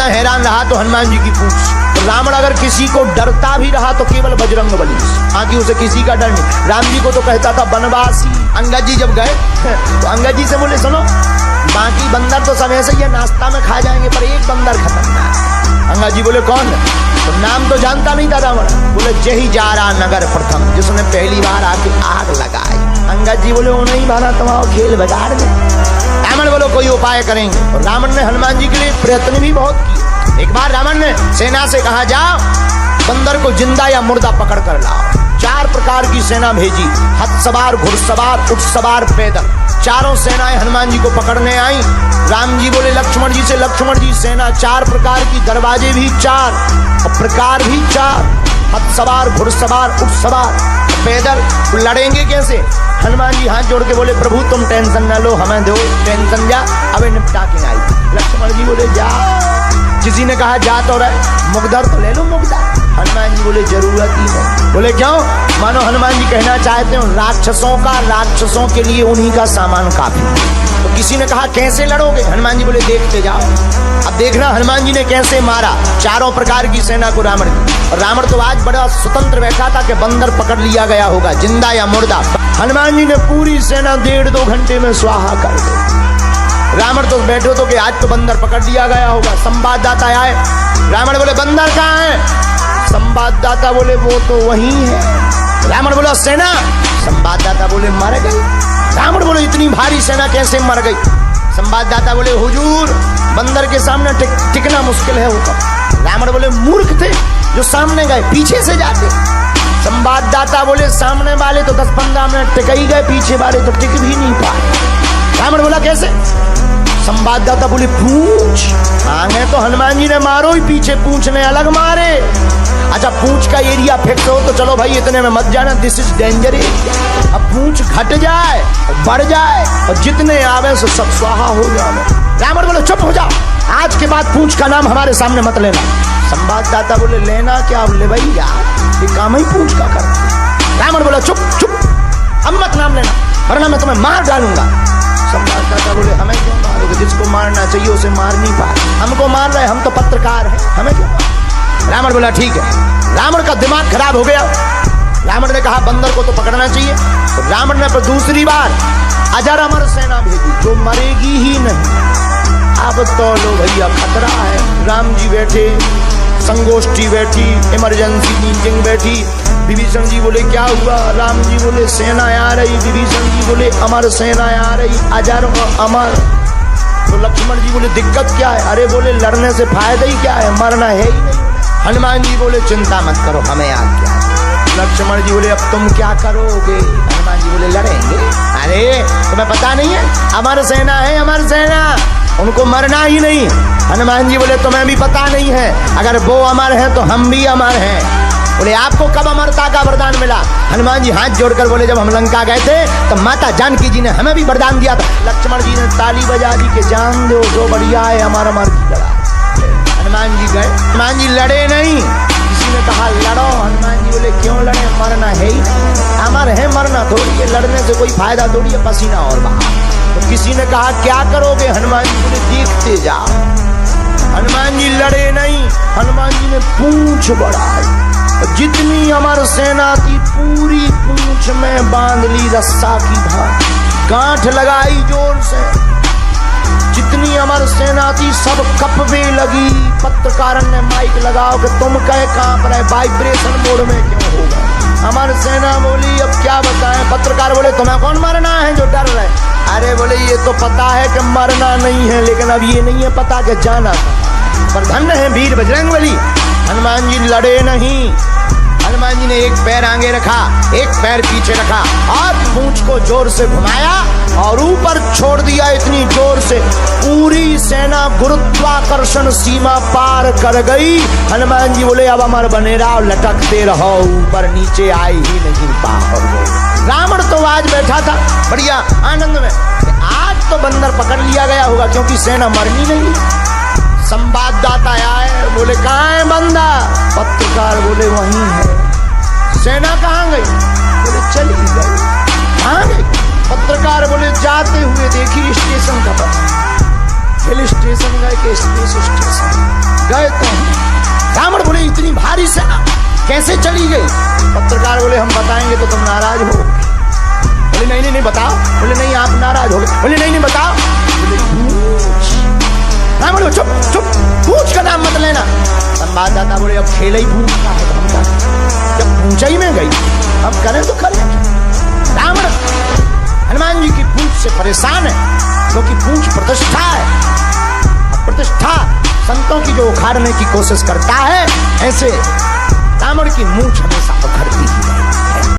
हैरान रहा तो हनुमान जी की पूछ। तो रावण अगर किसी को डरता भी रहा तो केवल बजरंग बली, बाकी उसे किसी का डर नहीं। राम जी को तो कहता था बनवासी। अंगद जी जब गए तो अंगद जी से बोले सुनो, बाकी बंदर तो सब ऐसे ही नाश्ता में खा जाएंगे, पर एक बंदर खतरनाक। अंगद जी बोले कौन? तो नाम तो जानता नहीं था रावण। बोले जही जा रहा नगर प्रथम, जिसने पहली बार आके आग लगाई। अंगद जी बोले वो नहीं माना, तुम्हारा खेल बिगाड़ दे। रावण बोलो कोई उपाय करेंगे। और रावण ने हनुमान जी के लिए प्रयत्न भी बहुत किए। एक बार रावण ने सेना से कहा जाओ बंदर को जिंदा या मुर्दा पकड़ कर लाओ। 4 प्रकार की सेना भेजी, हथ सवार, घुड़सवार, उठ सवार, पैदल। चारों सेनाएं हनुमान जी को पकड़ने आई। राम जी बोले लक्ष्मण जी से, लक्ष्मण जी सेना 4 प्रकार की, दरवाजे भी 4 और प्रकार भी 4, हथ सवार, घुड़सवार, उठ सवार, पैदल। लड़ेंगे कैसे? हनुमान जी हाथ जोड़ के बोले प्रभु तुम टेंशन न लो, हमें दो टेंशन, जा अबे निपटा के आई। लक्ष्मण जी बोले जा। किसी ने कहा जा तो रहे, मुगदर तो ले लो मुगदर। हनुमान जी बोले जरूरत ही नहीं। बोले क्यों? मानो हनुमान जी कहना चाहते हो राक्षसों के लिए उन्हीं का सामान काफी। तो किसी ने कहा कैसे लड़ोगे? हनुमान जी बोले देखते जाओ। अब देखना हनुमान जी ने कैसे मारा 4 प्रकार की सेना को रावण की। और रावण तो आज बड़ा स्वतंत्र बैठा था कि बंदर पकड़ लिया गया होगा, जिंदा या मुर्दा। हनुमान जी ने पूरी सेना 1.5-2 घंटे में स्वाहा कर दी। रावण तो बैठो तो कि आज तो बंदर पकड़ लिया गया होगा। संवाददाता आए, रावण बोले बंदर कहाँ है? संवाददाता बोले वो तो वही है। रावण बोला सेना? संवाददाता बोले मर गई। रावण बोले इतनी भारी सेना कैसे मर गई? संवाददाता बोले हुजूर बंदर के सामने टिकना मुश्किल है होगा। रावण बोले मूर्ख थे जो सामने गए, पीछे से जाते। संवाददाता बोले सामने वाले तो 10-15 मिनट टिक ही गए, पीछे वाले तो टिक भी नहीं पाए। रावण बोला कैसे? संवाददाता बोले पूंछ आगे तो हनुमान जी ने मारो ही, पीछे पूंछ ने अलग मारे। अच्छा पूंछ का एरिया फिक्स हो तो चलो भाई इतने में मत जाना, दिस इज डेंजर एरिया। अब पूंछ घट जाए बढ़ जाए और जितने आवे सो सब स्वाहा हो जाए। रावण बोले चुप हो जाओ, आज के बाद पूंछ का नाम हमारे सामने मत लेना। संवाददाता बोले लेना क्या? बोले भाई यार ये काम ही पूंछ का करते। रावण बोला चुप चुप, अब मत नाम लेना वरना मैं तुम्हें मार डालूंगा। संवाददाता बोले हमें क्यों मारोगे? जिसको मारना चाहिए उसे मार नहीं पाए, हमको मार रहे, हम तो पत्रकार हैं, हमें क्यों मार? रावण बोला ठीक है। रावण का दिमाग खराब हो गया। रावण ने कहा बंदर को तो पकड़ना चाहिए। तो रावण ने दूसरी बार अजर अमर सेना भेजी जो मरेगी ही नहीं। अब तो लो भैया खतरा है। राम जी बैठे, संगोष्ठी बैठी, इमरजेंसी मीटिंग बैठी। विभीषण जी बोले क्या हुआ? राम जी बोले सेना आ रही। विभीषण जी बोले अमर सेना आ रही, अजर और अमर। तो लक्ष्मण जी बोले दिक्कत क्या है? अरे बोले लड़ने से फायदा ही क्या है, मरना है ही नहीं। हनुमान जी बोले चिंता मत करो हमें आज्ञा। लक्ष्मण जी बोले अब तुम क्या करोगे? हनुमान जी बोले लड़ेंगे। अरे तुम्हें पता नहीं है अमर सेना है, अमर सेना, उनको मरना ही नहीं। हनुमान जी बोले तुम्हें भी पता नहीं है, अगर वो अमर है तो हम भी अमर हैं। बोले आपको कब अमरता का वरदान मिला? हनुमान जी हाथ जोड़कर बोले जब हम लंका गए थे तो माता जानकी जी ने हमें भी वरदान दिया था। लक्ष्मण जी ने ताली बजा दी कि जान दो जो बढ़िया है अमर अमर की लड़ाई। हनुमान जी गए, हनुमान जी लड़े नहीं। किसी ने कहा लड़ो, हनुमान जी बोले क्यों लड़े, मरना है ही, अमर है, मरना थोड़ी है, लड़ने से कोई फायदा थोड़ी है, पसीना और बहा। तो किसी ने कहा क्या करोगे? हनुमान जी बोले देखते जाओ। हनुमान जी लड़े नहीं, हनुमान जी ने पूंछ बढ़ाई, जितनी अमर सेना थी पूरी पूंछ में बांध ली रस्सा की भांति, गांठ लगाई जोर से। जितनी अमर सेना थी सब कपवे लगी। पत्रकार ने माइक लगाओ कि तुम कहे कांप रहे, वाइब्रेशन मोड में क्यों हो गए? अमर सेना बोली अब क्या बताएं। पत्रकार बोले तुम्हें कौन मरना है जो डर रहे? अरे बोले ये तो पता है कि मरना नहीं है, लेकिन अब ये नहीं है पता कि जाना था। पर धन्य है वीर बजरंगबली, हनुमान जी लड़े नहीं। हनुमान जी ने एक पैर आगे रखा, एक पैर पीछे रखा और पूंछ को जोर से घुमाया और ऊपर छोड़ दिया इतनी जोर से पूरी सेना गुरुत्वाकर्षण सीमा पार कर गई। हनुमान जी बोले अब अमर बने रहो, लटकते रहो, ऊपर नीचे आए ही नहीं पाओगे। रावण तो आज बैठा था बढ़िया आनंद में, आज तो बंदर पकड़ लिया गया होगा क्योंकि सेना मरनी नहीं। संवाददाता आए, बोले कहाँ है बंदा? पत्रकार बोले वहीं है। सेना कहाँ गई? बोले चली गई। कहाँ गई? पत्रकार बोले जाते हुए देखी स्टेशन का पता। हिल स्टेशन गए कि स्पेस स्टेशन गए तो रावण बोले इतनी भारी सेना कैसे चली गई? पत्रकार बोले हम बताएंगे तो तुम नाराज हो। बोले नहीं नहीं नहीं बताओ। बोले नहीं आप नाराज हो गए। बोले नहीं नहीं बताओ। बोले रावण बोले चुप चुप, पूछ का नाम मत लेना। संवाददाता बोले अब खेल ही पूछ का है, हम करें जब पूछा में गई अब करें तो करें। रावण हनुमान जी की पूछ से परेशान है क्योंकि पूछ प्रतिष्ठा है। प्रतिष्ठा संतों की जो उखाड़ने की कोशिश करता है, ऐसे रावण की मूंछ हमेशा उखड़ती है।